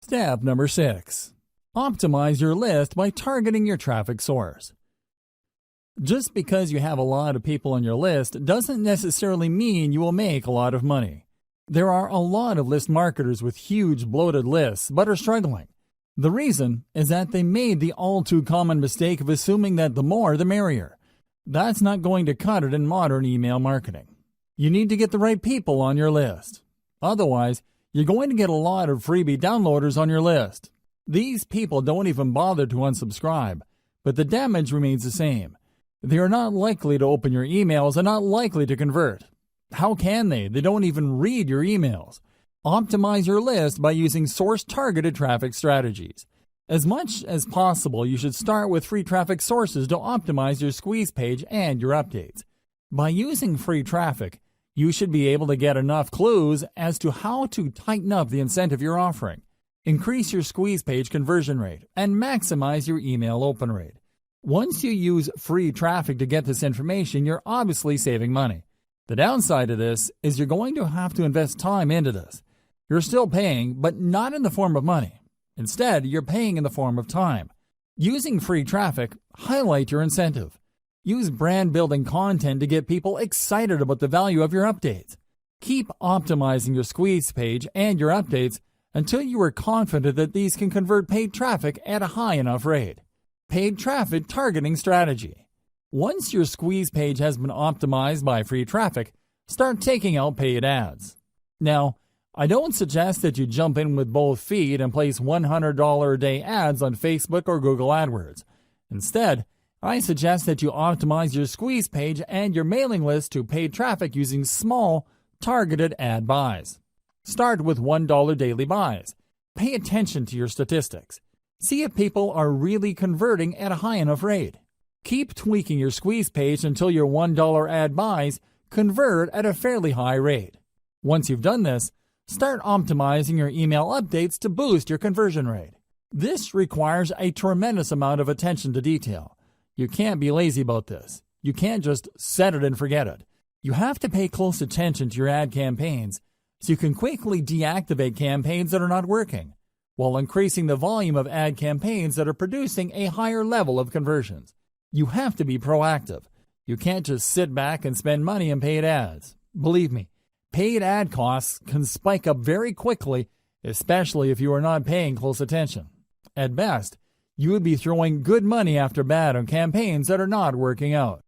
Step number 6. Optimize your list by targeting your traffic source. Just because you have a lot of people on your list doesn't necessarily mean you will make a lot of money. There are a lot of list marketers with huge bloated lists but are struggling. The reason is that they made the all too common mistake of assuming that the more the merrier. That's not going to cut it in modern email marketing. You need to get the right people on your list. Otherwise, you're going to get a lot of freebie downloaders on your list. These people don't even bother to unsubscribe, but the damage remains the same. They are not likely to open your emails and not likely to convert. How can they? They don't even read your emails. Optimize your list by using source-targeted traffic strategies. As much as possible, you should start with free traffic sources to optimize your squeeze page and your updates. By using free traffic, you should be able to get enough clues as to how to tighten up the incentive you're offering, increase your squeeze page conversion rate, and maximize your email open rate. Once you use free traffic to get this information, you're obviously saving money. The downside of this is you're going to have to invest time into this. You're still paying, but not in the form of money. Instead, you're paying in the form of time. Using free traffic, highlight your incentive. Use brand-building content to get people excited about the value of your updates. Keep optimizing your squeeze page and your updates until you are confident that these can convert paid traffic at a high enough rate. Paid traffic targeting strategy. Once your squeeze page has been optimized by free traffic, start taking out paid ads. Now, I don't suggest that you jump in with both feet and place $100 a day ads on Facebook or Google AdWords. Instead, I suggest that you optimize your squeeze page and your mailing list to paid traffic using small, targeted ad buys. Start with $1 daily buys. Pay attention to your statistics. See if people are really converting at a high enough rate. Keep tweaking your squeeze page until your $1 ad buys convert at a fairly high rate. Once you've done this, start optimizing your email updates to boost your conversion rate. This requires a tremendous amount of attention to detail. You can't be lazy about this. You can't just set it and forget it. You have to pay close attention to your ad campaigns so you can quickly deactivate campaigns that are not working, while increasing the volume of ad campaigns that are producing a higher level of conversions. You have to be proactive. You can't just sit back and spend money on paid ads. Believe me, paid ad costs can spike up very quickly, especially if you are not paying close attention. At best, you would be throwing good money after bad on campaigns that are not working out.